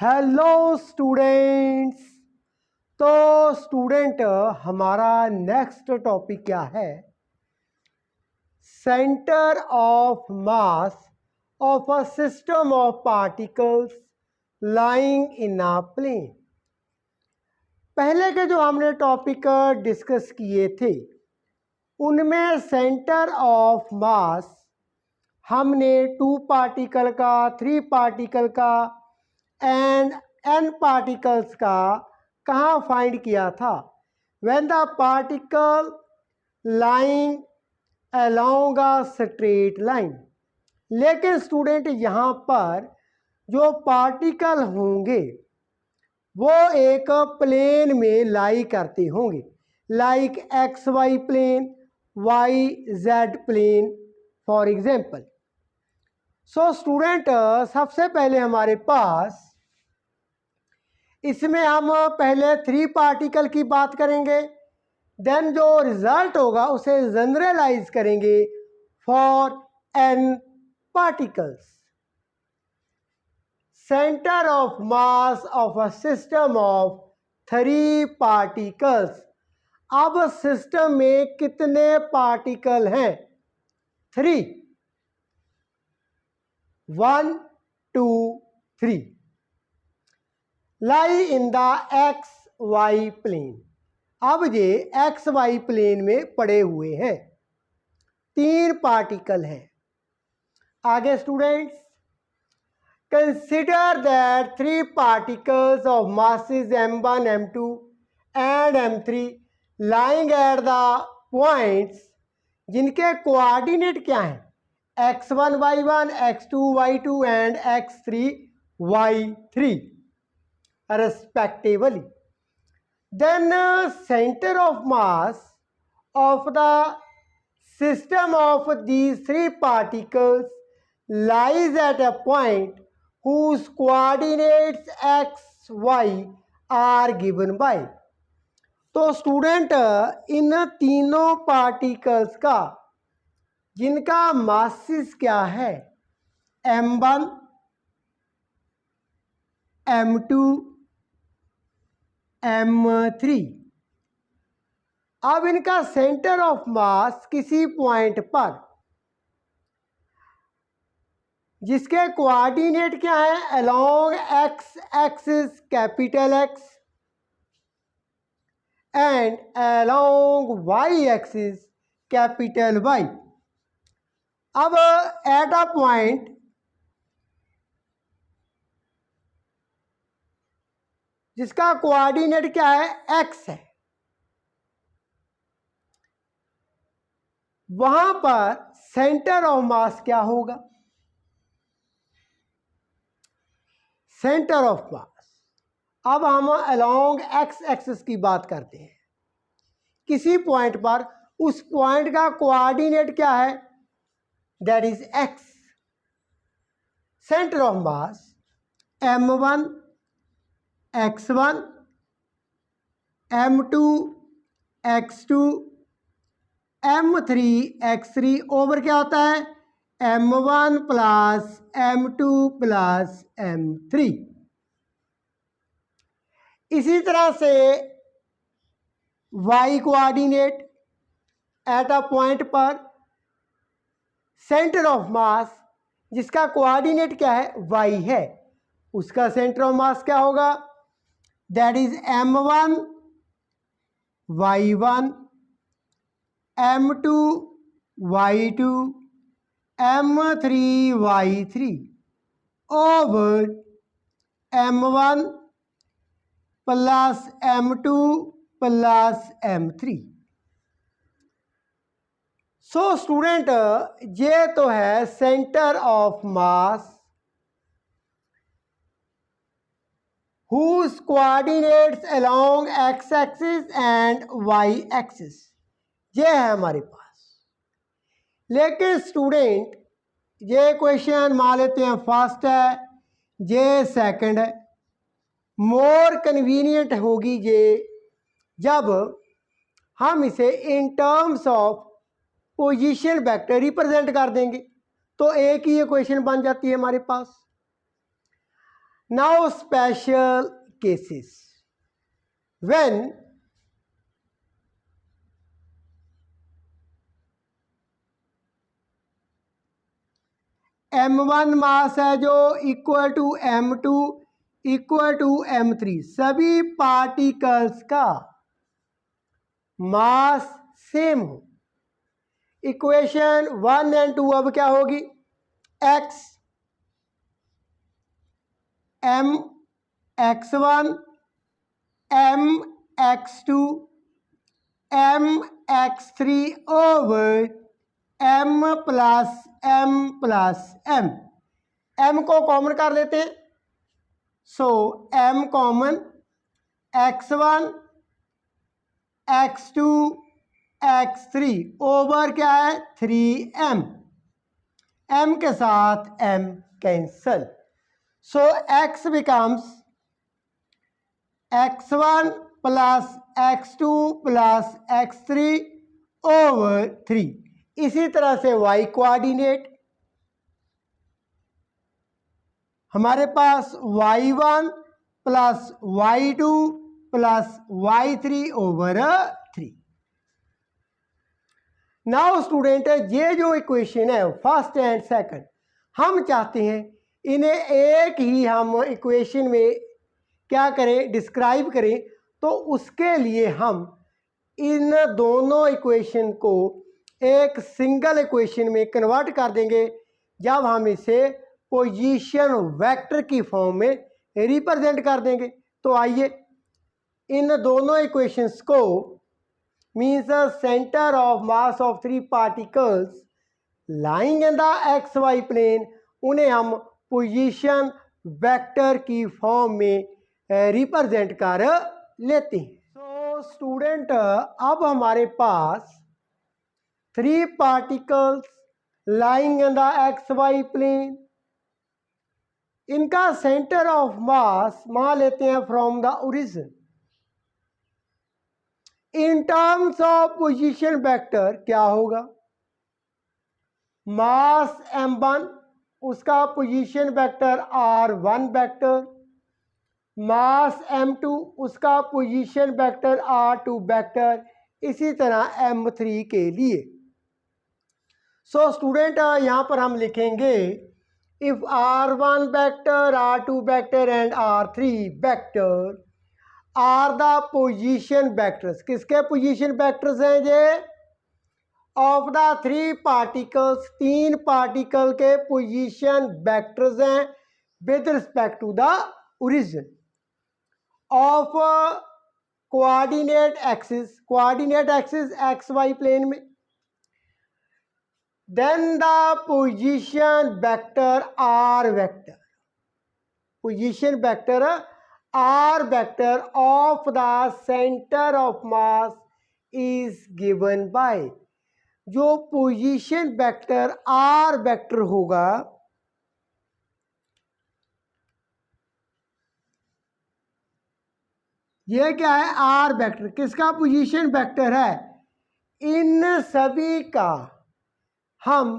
Hello students. तो student हमारा next topic क्या है? Centre of mass of a system of particles lying in a plane. पहले के जो हमने टॉपिक डिस्कस किए थे उनमें सेंटर ऑफ मास हमने 2 पार्टिकल का, 3 पार्टिकल का एंड n पार्टिकल्स का कहाँ फाइंड किया था? When the particle lying along a straight line. लेकिन स्टूडेंट यहाँ पर जो पार्टिकल होंगे वो एक प्लेन में लाई करते होंगे, like x Y plane, y z plane for example. So student सबसे पहले हमारे पास इसमें हम पहले 3 पार्टिकल की बात करेंगे, देन जो रिजल्ट होगा उसे जनरलाइज करेंगे for n particles. Centre of mass of a system of 3 particles. अब सिस्टम में कितने पार्टिकल हैं? 3, 1 2 3 lie in the x Y plane. अब ये एक्स वाई प्लेन में पड़े हुए हैं, 3 पार्टिकल हैं। आगे students, consider that 3 particles of masses m1 m2 and m3 lying at the points जिनके कोऑर्डिनेट क्या हैं? x1 y1, x2 y2 and x3 y3 respectively. Then center of mass of the system of these 3 particles lies at a point whose coordinates x, y are given by. तो student in तीनों particles का जिनका masses क्या है? m1 m2 m3। अब इनका centre of मास किसी point पर जिसके कोऑर्डिनेट क्या है? Along x axis capital x and along y axis capital y. अब एट अ पॉइंट जिसका कोऑर्डिनेट क्या है? एक्स है, वहां पर सेंटर ऑफ मास क्या होगा? सेंटर ऑफ मास। अब हम अलोंग एक्स एक्सिस की बात करते हैं, किसी पॉइंट पर उस पॉइंट का कोऑर्डिनेट क्या है? That is x. Centre of mass m1 x1 m2 x2 m3 x3 over क्या होता है? m1 plus m2 plus m3। इसी तरह से y coordinate eight a point पर सेंटर ऑफ मास जिसका कोऑर्डिनेट क्या है? y है, उसका सेंटर ऑफ मास क्या होगा? That is m1 y1 m2 y2 m3 y3 over m1 plus m2 plus m3। So student ये तो है centre of mass whose coordinates along x axis and y axis। ये है हमारे पास। लेकिन स्टूडेंट ये क्वेश्चन मान लेते हैं फर्स्ट है, ये सेकंड है। मोर कन्वीनियंट होगी ये जब हम इसे इन terms of position vector represent कर देंगे, तो एक ही ये क्वेश्चन बन जाती है हमारे पास। Now special cases when m1 mass है जो equal to m2 equal to m3, सभी पार्टिकल्स का मास सेम हो। इक्वेशन 1 एंड 2 अब क्या होगी, x m x1 m x2 m x3 over m plus m m को कॉमन कर लेते हैं, सो m common x1 x2 x3 over क्या है 3m, m के साथ m कैंसल, सो x becomes x1 plus x2 plus x3 over 3। इसी तरह से y कोऑर्डिनेट हमारे पास y1 plus y2 plus y3 over 3। Now student, ये जो इक्वेशन है फर्स्ट एंड सेकंड, हम चाहते हैं इन्हें एक ही हम इक्वेशन में क्या करें, डिस्क्राइब करें। तो उसके लिए हम इन दोनों इक्वेशन को एक सिंगल इक्वेशन में कन्वर्ट कर देंगे जब हम इसे पोजीशन वेक्टर की फॉर्म में रिप्रेजेंट कर देंगे। तो आइए इन दोनों इक्वेशंस को means centre of mass of 3 particles lying in the x Y plane, उन्हें हम पोजीशन वेक्टर की फॉर्म में रिप्रेजेंट कर लेते हैं। तो स्टूडेंट, अब हमारे पास 3 particles lying in the x Y plane, इनका सेंटर ऑफ मास मान लेते हैं from the origin. In terms of position vector क्या होगा, मास m1 उसका पोजीशन वेक्टर r1 वेक्टर, मास m2 उसका पोजीशन वेक्टर r2 वेक्टर, इसी तरह m3 के लिए। सो स्टूडेंट, यहाँ पर हम लिखेंगे if r1 vector r2 vector and r3 vector are the position vectors, किसके पोजीशन वेक्टर्स हैं ये, ऑफ द 3 पार्टिकल्स, 3 पार्टिकल के पोजीशन वेक्टर्स हैं with respect to the origin of coordinate axis, coordinate axis X Y plane में। Then the position vector R vector, position vector R vector of the center of mass is given by, जो position vector R vector होगा ये क्या है, R vector किसका position vector है, इन सभी का हम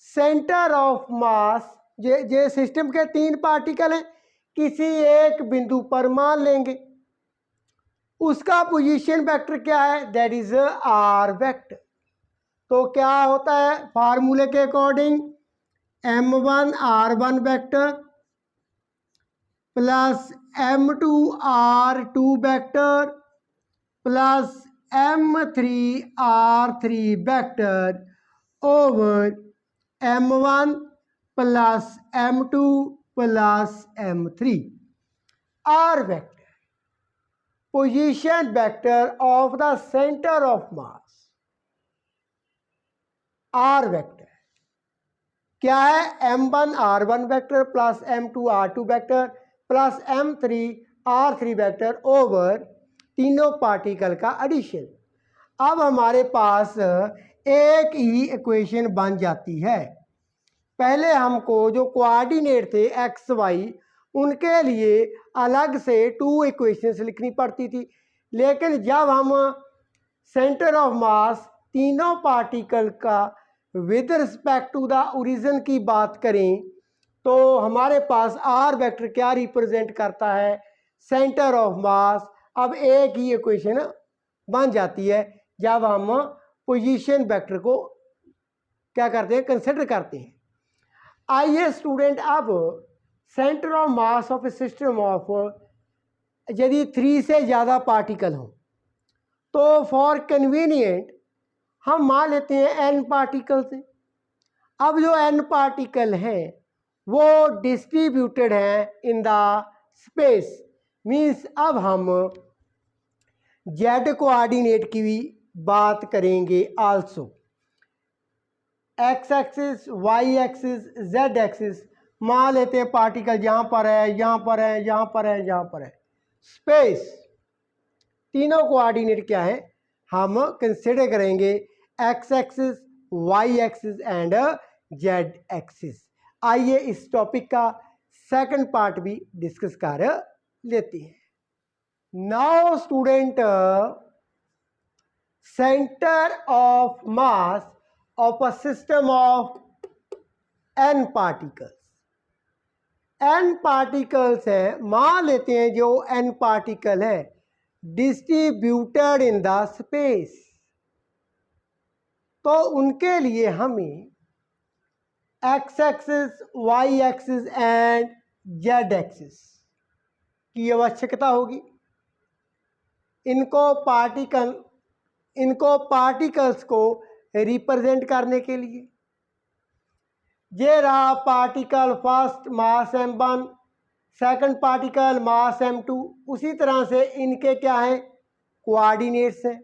सेंटर ऑफ मास, ये सिस्टम के 3 पार्टिकल हैं, किसी एक बिंदु पर मान लेंगे, उसका पोजीशन वेक्टर क्या है, दैट इज आर वेक्टर। तो क्या होता है फार्मूले के according, m1 r1 vector plus m2 r2 vector plus m3 r3 vector over m1 plus m2 plus m3। R vector position vector of the centre of mass, R vector क्या है, m1 r1 vector plus m2 r2 vector plus m3 r3 vector over तीनों particle का addition. अब हमारे पास एक ही equation बन जाती है। पहले हमको जो कोऑर्डिनेट थे एक्स वाई, उनके लिए अलग से 2 इक्वेशंस लिखनी पड़ती थी, लेकिन जब हम सेंटर ऑफ मास तीनों पार्टिकल का with respect to the origin की बात करें तो हमारे पास आर वेक्टर क्या रिप्रेजेंट करता है, सेंटर ऑफ मास। अब एक ही इक्वेशन बन जाती है जब हम पोजीशन वेक्टर को क्या करते हैं, कंसिडर करते हैं। आइए स्टूडेंट, अब centre of mass of A system of, यदि 3 से ज़्यादा पार्टिकल हों तो फॉर कन्वीनियंट हम मान लेते हैं n पार्टिकल से। अब जो n पार्टिकल हैं वो डिस्ट्रीब्यूटेड हैं इन द स्पेस, मीन्स अब हम z कोऑर्डिनेट की भी बात करेंगे also. x axis, y axis, z axis, मान लेते हैं पार्टिकल यहाँ पर है, यहाँ पर है, यहाँ पर है, यहाँ पर है। स्पेस, तीनों कोऑर्डिनेट क्या है हम कंसिडर करेंगे, x axis, y axis and z axis. आइए इस टॉपिक का सेकंड पार्ट भी डिस्कस कर लेते हैं। Now student, centre of mass of a system of n particles, n particles है, मान लेते हैं जो n particle है डिस्ट्रीब्यूटेड इन द स्पेस, तो उनके लिए हमें x axis, y axis and z axis की आवश्यकता होगी। इनको पार्टिकल्स को रिप्रेजेंट करने के लिए। ये रहा particle first mass m1, second particle मास m2, उसी तरह से इनके क्या है कोऑर्डिनेट्स हैं,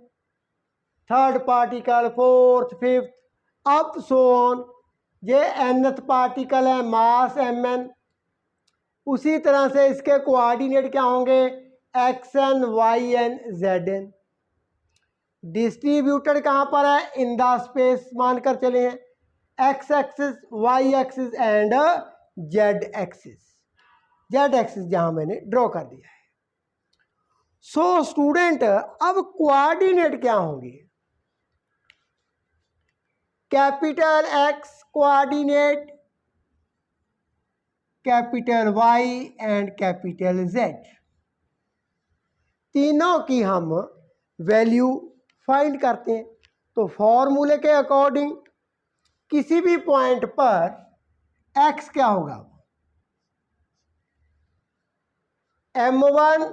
third particle, fourth, fifth, up so on. ये nth पार्टिकल है मास mn, उसी तरह से इसके कोऑर्डिनेट क्या होंगे xn, yn, zn। डिस्ट्रीब्यूटेड कहाँ पर है इन द स्पेस, मानकर चले हैं x axis, y axis and z axis. z axis जहां मैंने ड्रॉ कर दिया है। सो स्टूडेंट, अब कोऑर्डिनेट क्या होंगे, capital X coordinate, capital Y and capital Z, तीनों की हम वैल्यू फाइंड करते हैं। तो फॉर्मूले के अकॉर्डिंग किसी भी पॉइंट पर x क्या होगा, m1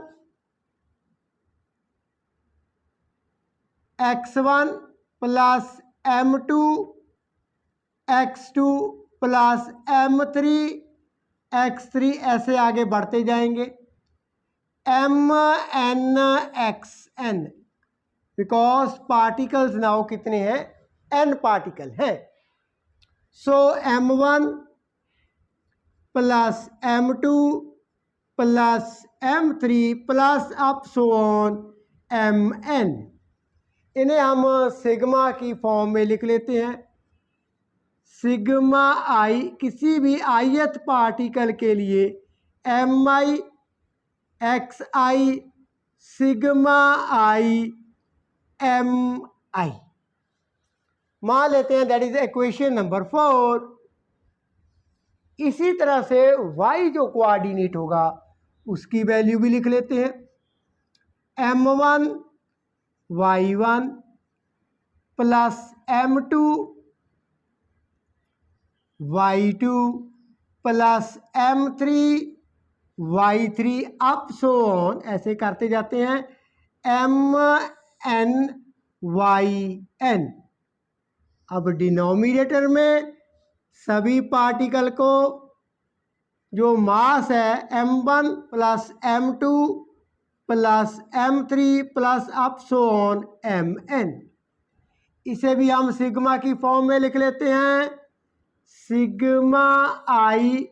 x1 plus m2 x2 plus m3 x3, ऐसे आगे बढ़ते जाएंगे। mn xn, because particles now कितने हैं, n पार्टिकल हैं। सो m1 plus m2 plus m3 plus up so on mn, इन्हें हम सिग्मा की फॉर्म में लिख लेते हैं। सिग्मा i किसी भी ith पार्टिकल के लिए mi xi sigma i mi मान लेते हैं, दैट इज इक्वेशन नंबर 4। इसी तरह से y जो कोऑर्डिनेट होगा उसकी वैल्यू भी लिख लेते हैं, m1 y1 plus m2 y2 plus m3 y3 up so on, ऐसे करते जाते हैं mn yn। अब डिनोमिनेटर में सभी पार्टिकल को जो मास है m1 plus m2 plus m3 plus up so on mn, इसे भी हम सिग्मा की फॉर्म में लिख लेते हैं, sigma i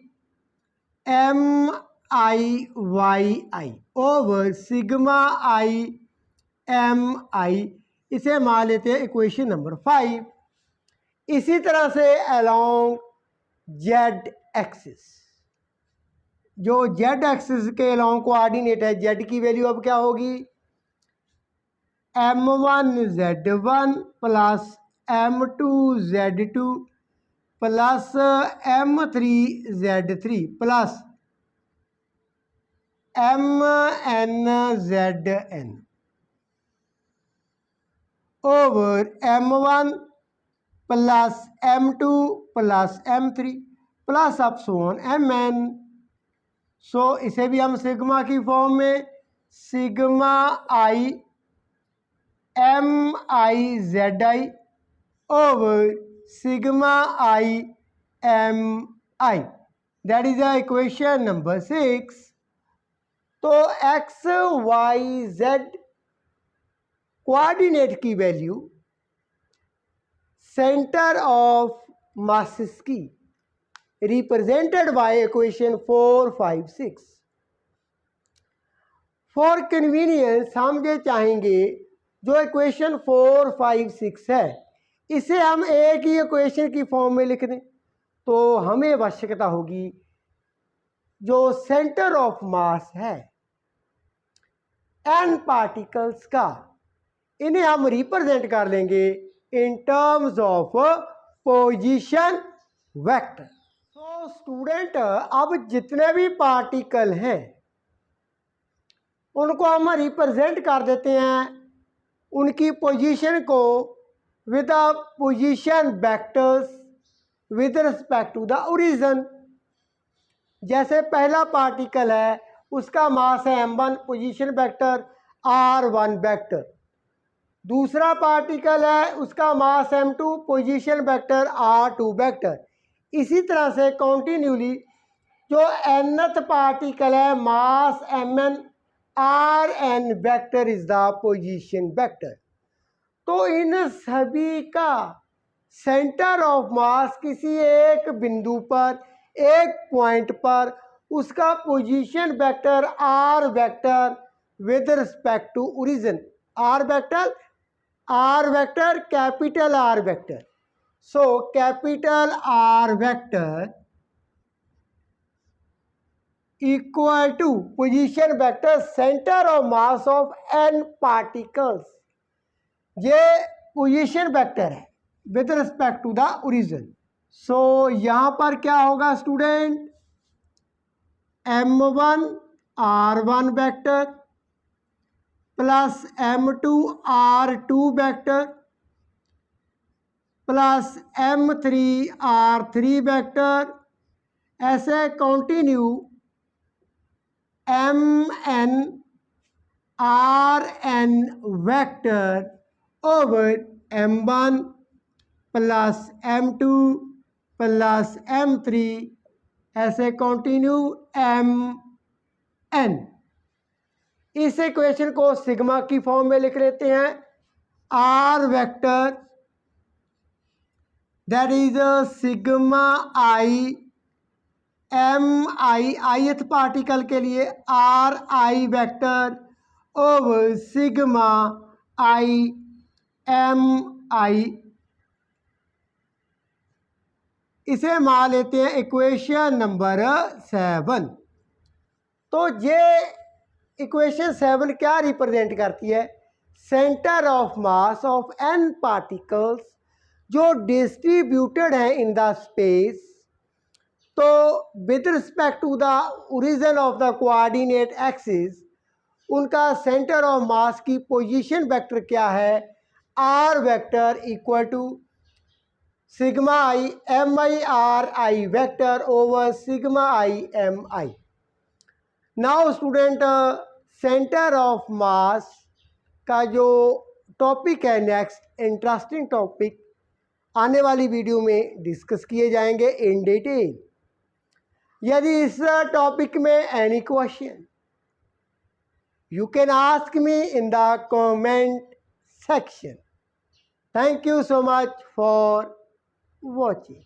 mi over sigma i mi, इसे मान लेते हैं इक्वेशन नंबर 5। इसी तरह से अलोंग z एक्सिस, जो z एक्सिस के अलोंग कोऑर्डिनेट है, z की वैल्यू अब क्या होगी, m1 z1 plus m2 z2 plus M3Z3 plus MNZN over M1 plus M2 plus M3 plus up so on Mn। सो इसे भी हम सिग्मा की फॉर्म में sigma i MIZI over sigma i MI, that is the equation number 6। तो x Y Z coordinate की value centre of masses की represented by equation 4, 5, 6। For convenience हम ये चाहेंगे जो इक्वेशन 4, 5, 6 है इसे हम एक ही इक्वेशन की फॉर्म में लिख दें, तो हमें आवश्यकता होगी जो सेंटर ऑफ मास है n पार्टिकल्स का, इन्हें हम रिप्रेजेंट कर लेंगे इन टर्म्स ऑफ पोजीशन वेक्टर। तो स्टूडेंट अब जितने भी पार्टिकल हैं उनको हम रिप्रेजेंट कर देते हैं उनकी पोजीशन को with the position vectors with respect to the origin. जैसे पहला पार्टिकल है उसका मास है m1 position vector r1 vector, दूसरा पार्टिकल है उसका मास m2 position vector r2 vector. इसी तरह से कॉन्टिन्यूली जो nth पार्टिकल है मास mn rn vector is the position vector. तो इन सभी का सेंटर ऑफ मास किसी एक बिंदु पर एक पॉइंट पर उसका position vector r vector with respect to origin, r vector capital R vector. So capital R vector equal to position vector centre of mass of n particles. ये पोजीशन वेक्टर है with respect to the origin. So यहाँ पर क्या होगा student, m1 r1 vector plus m2 r2 vector plus m3 r3 vector, ऐसे continue mn rn vector over m1 plus m2 plus m3, ऐसे continue mn। इस equation को sigma की form में लिख लेते हैं r vector that is sigma i mi ith particle के लिए ri vector over sigma i mi। इसे मान लेते हैं इक्वेशन नंबर 7। तो ये इक्वेशन 7 क्या रिप्रेजेंट करती है, centre of mass of n particles जो डिस्ट्रीब्यूटेड हैं इन द स्पेस। तो with respect to the origin of the coordinate axis उनका सेंटर ऑफ मास की पोजीशन वेक्टर क्या है, r vector equal to sigma i mi vector over sigma i mi। Now student centre of mass का जो topic है next interesting topic आने वाली video में डिस्कस किए जाएंगे इन डिटेल। यदि इस टॉपिक में any question you can ask me in the comment section. Thank you so much for watching.